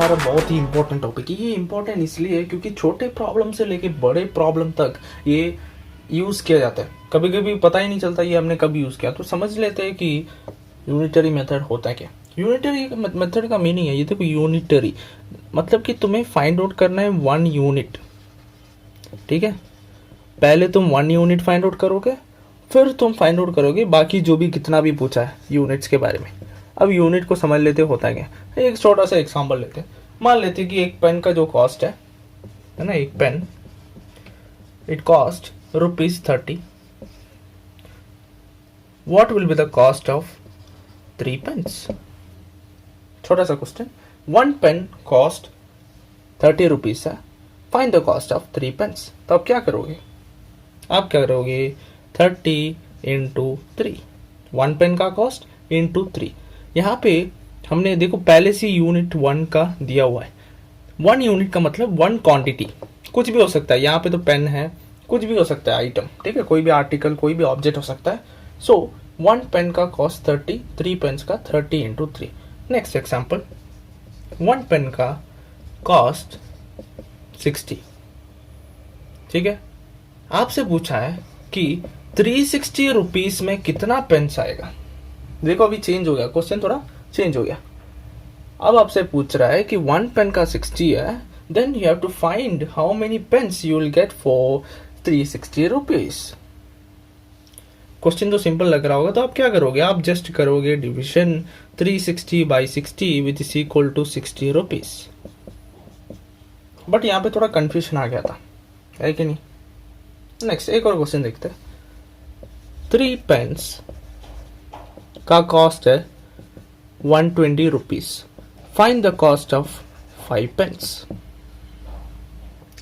हमारा बहुत ही important topic है। ये इंपॉर्टेंट इसलिए है क्योंकि छोटे प्रॉब्लम से लेके बड़े प्रॉब्लम तक ये यूज़ किया जाता है। कभी कभी पता ही नहीं चलता ये हमने कब यूज़ किया, तो समझ लेते हैं कि यूनिटरी मेथड होता है क्या। यूनिटरी मेथड का मीनिंग है, ये देखो यूनिटरी मतलब कि तुम्हें फाइंड आउट करना है 1 यूनिट। ठीक है, पहले तुम 1 यूनिट फाइंड आउट करोगे, फिर तुम फाइंड आउट करोगे बाकी जो भी कितना भी पूछा है यूनिट्स के बारे में। अब यूनिट को समझ लेते होता है क्या। एक छोटा सा एग्जांपल लेते हैं। मान लेते हैं कि एक पेन का जो कॉस्ट है ना, एक pen it cost ₹30। What will be the cost of 3 pens. छोटा सा क्वेश्चन, 1 पेन कॉस्ट ₹30 है, find the cost of 3 pens. तो आप क्या करोगे, 30 इंटू 3, 1 पेन का कॉस्ट इंटू 3। यहाँ पे हमने देखो पहले से यूनिट 1 का दिया हुआ है। 1 यूनिट का मतलब 1 क्वांटिटी, कुछ भी हो सकता है। यहाँ पे तो पेन है, कुछ भी हो सकता है आइटम, ठीक है, कोई भी आर्टिकल, कोई भी ऑब्जेक्ट हो सकता है। सो 1 पेन का कॉस्ट 30, 3 पेन्स का 30 इंटू 3। नेक्स्ट एग्जाम्पल, 1 पेन का कॉस्ट 60। ठीक है, आपसे पूछा है कि 360 रुपीज में कितना पेन्स आएगा। देखो अभी चेंज हो गया, क्वेश्चन थोड़ा चेंज हो गया। अब आपसे पूछ रहा है कि 1 पेन का 60 है, then you have to find how many pens you will get for 360 rupees. Question तो सिंपल लग रहा होगा, तो आप क्या करोगे, आप जस्ट करोगे division 360 by 60 which is equal to 60 rupees. But यहाँ पे थोड़ा कंफ्यूजन आ गया था, है कि नहीं। नेक्स्ट एक और क्वेश्चन देखते हैं। 3 पेन्स का कॉस्ट है 120 rupees, find the cost of 5 pens.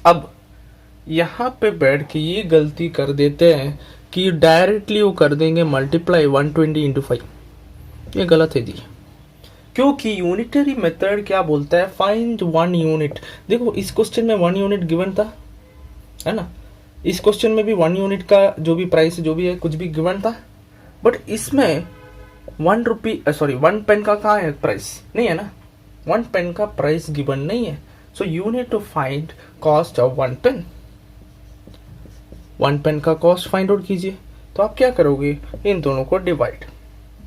अब यहां पे बैठ के ये गलती कर देते हैं कि डायरेक्टली वो कर देंगे मल्टीप्लाई 120 इंटू 5। ये गलत है जी, क्योंकि यूनिटरी मेथड क्या बोलता है, फाइंड 1 यूनिट। देखो इस क्वेश्चन में 1 यूनिट गिवन था, है ना। इस क्वेश्चन में भी 1 यूनिट का जो भी प्राइस जो भी है कुछ भी गिवन था, बट इसमें 1 पेन का कहाँ है प्राइस, नहीं है ना। 1 पेन का प्राइस गिवन नहीं है, so you need to find cost of 1 pen. 1 pen का कॉस्ट फाइंड आउट कीजिए। तो आप क्या करोगे, इन दोनों को डिवाइड।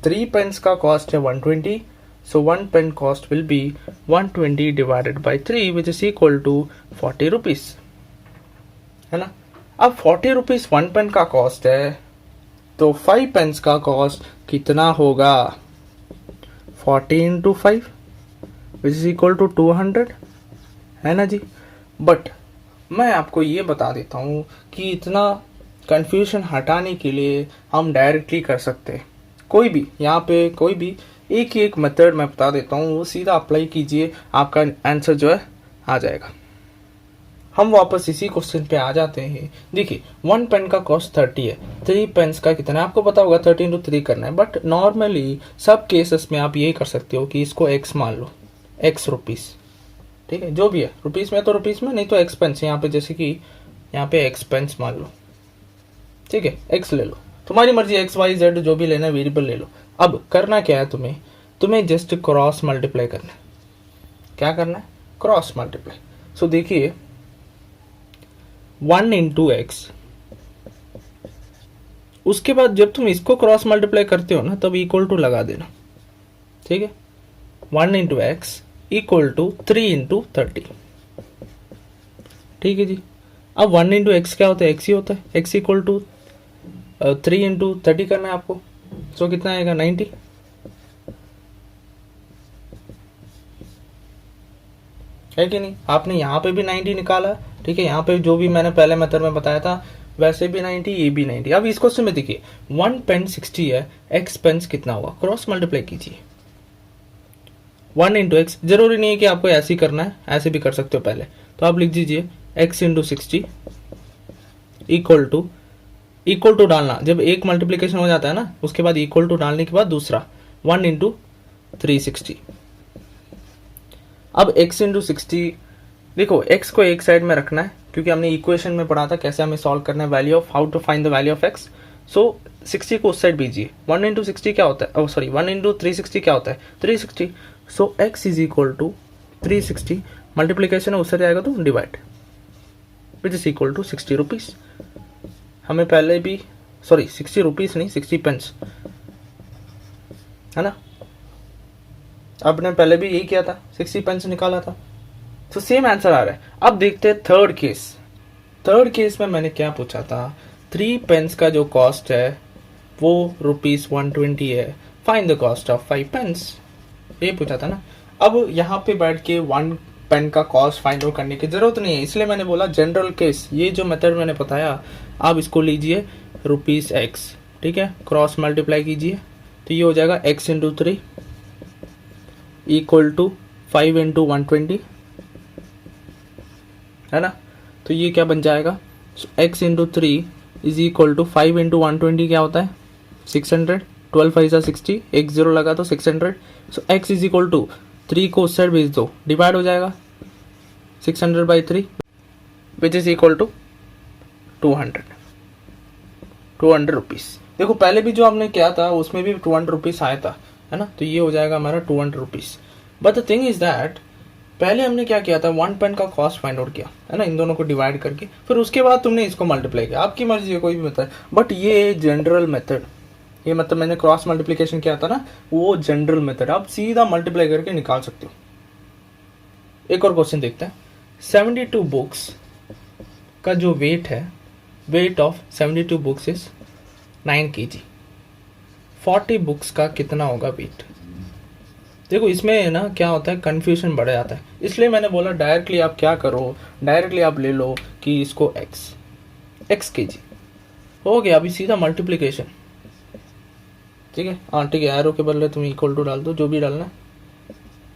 3 पेन्स का कॉस्ट है 120, so 1 pen cost will be 120 divided by 3 which is equal to 40 rupees, है ना। अब 40 रुपीज 1 पेन का कॉस्ट है, तो 5 पेन्स का कॉस्ट कितना होगा, 40 into 5 which is equal to 200, है ना जी। बट मैं आपको ये बता देता हूँ कि इतना कंफ्यूजन हटाने के लिए हम डायरेक्टली कर सकते हैं। कोई भी यहाँ पे कोई भी एक मेथड मैं बता देता हूँ, वो सीधा अप्लाई कीजिए, आपका आंसर जो है आ जाएगा। हम वापस इसी क्वेश्चन पे आ जाते हैं। देखिए 1 पेन का कॉस्ट 30 है, 3 पेन्स का कितना है आपको पता होगा, 30 इंटू 3 करना है। बट नॉर्मली सब केसेस में आप यही कर सकते हो कि इसको x मान लो, x रुपीस, ठीक है, जो भी है रुपीस में तो रुपीस में, नहीं तो एक्सपेंस। यहाँ पे जैसे कि यहाँ पे एक्सपेंस मान लो, ठीक है, x ले लो, तुम्हारी मर्जी, x y z जो भी लेना है वेरिएबल ले लो। अब करना क्या है, तुम्हें जस्ट क्रॉस मल्टीप्लाई करना है। क्या करना है, क्रॉस मल्टीप्लाई। सो देखिए 1 इंटू एक्स, उसके बाद जब तुम इसको क्रॉस मल्टीप्लाई करते हो ना, तब इक्वल टू लगा देना, ठीक है। 1 into x equal to 3 into 30, ठीक है जी। अब 1 इंटू एक्स क्या होता है, एक्स ही होता है, एक्स इक्वल टू 3 इंटू 30 करना है आपको। सो कितना आएगा, 90, है कि नहीं। आपने यहाँ पे भी 90 निकाला, ठीक है, यहाँ पे जो भी मैंने पहले मेथड में बताया था वैसे भी 90, ये भी 90। अब इस क्वेश्चन में देखिए 1 पेन 60 है, एक्स पेन्स कितना हुआ, क्रॉस मल्टीप्लाई कीजिए। 1 इंटू एक्स, जरूरी नहीं है कि आपको ऐसे ही करना है, ऐसे भी कर सकते हो पहले। तो आप लिख दीजिए x इंटू 60 इक्वल टू डालना, जब एक मल्टीप्लीकेशन हो जाता है ना, उसके बाद इक्वल टू डालने के बाद दूसरा 1 इंटू 360। अब x इंटू 60, देखो x को एक साइड में रखना है, क्योंकि हमने इक्वेशन में पढ़ा था कैसे हमें सॉल्व करना है, value of, how to find the value of x। So 60 को उस साइड भेजिए। 1 इंटू 60 क्या होता है, 1 इंटू 360 क्या होता है, 360। So x is equal to 360 multiplication है उससे जाएगा तो divide, which is equal to 60 rupees. हमें पहले भी 60 रुपीज़ नहीं 60 पेंस है ना, आपने पहले भी यही किया था 60 पेंस निकाला था, तो सेम आंसर आ रहा है। अब देखते हैं थर्ड केस। थर्ड केस में मैंने क्या पूछा था, 3 पेंस का जो कॉस्ट है वो ₹120 है, find the cost of 5 pens, ये पूछा था ना। अब यहाँ पे बैठ के 1 पेन का कॉस्ट फाइंड आउट करने की जरूरत नहीं है, इसलिए मैंने बोला जनरल केस, ये जो मेथड मैंने बताया आप इसको लीजिए ₹x, ठीक है, क्रॉस मल्टीप्लाई कीजिए तो ये हो जाएगा x into 3 equal to 5 into 120 है ना। तो ये क्या बन जाएगा, x into 3 is equal to 5 into 120 क्या होता है 600, 12 5 60, एक जीरो लगा तो 600। सो x इज इक्वल टू 3 को उस साइड भेज दो, डिवाइड हो जाएगा 600/3 which is equal to 200 rupees. देखो पहले भी जो हमने किया था उसमें भी 200 रुपीज़ आया था, है ना, तो ये हो जाएगा हमारा 200 rupees. But the thing is that पहले हमने क्या किया था, 1 पेन का कॉस्ट फाइंड आउट किया है ना, इन दोनों को डिवाइड करके, फिर उसके बाद तुमने इसको मल्टीप्लाई किया, आपकी मर्जी है कोई भी मेथड, बट ये जनरल मेथड, ये मतलब मैंने क्रॉस मल्टीप्लिकेशन किया था ना, वो जनरल मेथड, आप सीधा मल्टीप्लाई करके निकाल सकते हो। एक और क्वेश्चन देखते हैं। 72 बुक्स का जो वेट है, weight of 72 books is 9 kg, 40 books का कितना होगा वेट। देखो इसमें ना क्या होता है, कंफ्यूजन बढ़ जाता है, इसलिए मैंने बोला डायरेक्टली आप क्या करो, डायरेक्टली आप ले लो कि इसको x kg हो गया, अभी सीधा मल्टीप्लिकेशन, ठीक है, हाँ ठीक है, एरो के बदले तुम इक्वल टू डाल दो, जो भी डालना है,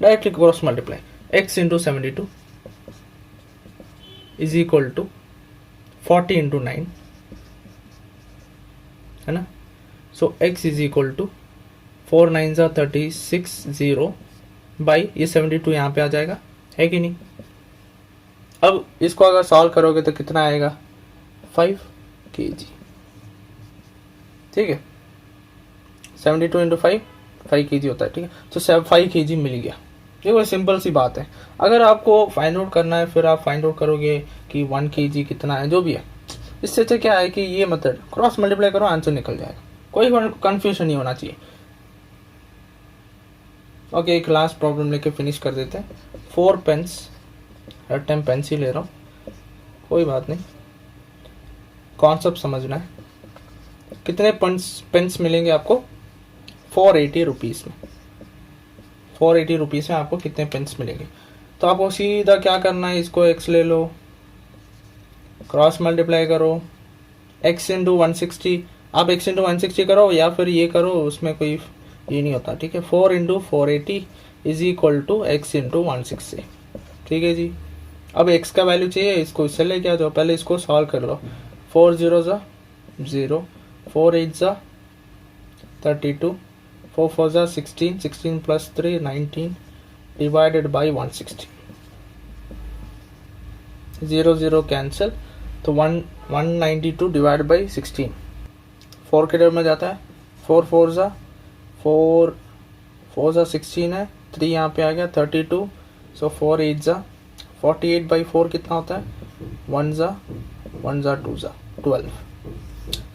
directly cross multiply, x into 72 is equal to 40 into 9 है ना। So x is equal to 4 9 36 0 by ये 72 यहाँ पे आ जाएगा, है कि नहीं। अब इसको अगर सॉल्व करोगे तो कितना आएगा 5 kg, ठीक है, 72 इंटू 5 kg होता है, ठीक है, तो 5 kg मिल गया। देखो सिंपल सी बात है, अगर आपको फाइंड आउट करना है फिर आप फाइंड आउट करोगे कि 1 kg कितना है, जो भी है, इससे अच्छा क्या है कि ये मेथड क्रॉस मल्टीप्लाई करो, आंसर निकल जाएगा, कोई कंफ्यूजन नहीं होना चाहिए। ओके, एक लास्ट प्रॉब्लम लेके फिनिश कर देते हैं। 4 पेन्स, हर टाइम पेन्स ही ले रहा हूँ, कोई बात नहीं, कॉन्सेप्ट समझना है। कितने पेन्स मिलेंगे आपको 480 रुपीज़ में, 480 रुपीज़ में आपको कितने पेन्स मिलेंगे। तो आपको सीधा क्या करना है, इसको x ले लो, क्रॉस मल्टीप्लाई करो, x इंटू 160, आप x इंटू 160 करो या फिर ये करो, उसमें कोई ये नहीं होता, ठीक है। 4 into 480 is equal to x into 160, ठीक है जी। अब x का वैल्यू चाहिए, इसको इससे लेके आ जाओ, पहले इसको सॉल्व कर लो। 4 0 0, 4 8 32, 4 4 16, 16 प्लस 3 19 डिवाइडेड बाई 160, 0 0 कैंसिल, तो 192 डिवाइड बाई 16, 4 के डर में जाता है, 4 4 16 है, 3 यहाँ पे आ गया 32, सो 4 8 48/4 कितना होता है, 1 2 12।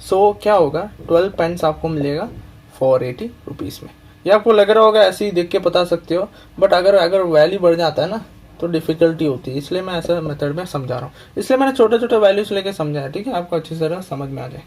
सो क्या होगा, 12 पेन्स आपको मिलेगा 480 रुपीज़ में। ये आपको लग रहा होगा, ऐसे ही देख के बता सकते हो, बट अगर वैल्यू बढ़ जाता है ना तो डिफिकल्टी होती है, इसलिए मैं ऐसा मेथड में समझा रहा हूँ, इसलिए मैंने छोटे छोटे वैल्यूज लेके समझाया, ठीक है, आपको अच्छी तरह समझ में आ जाए।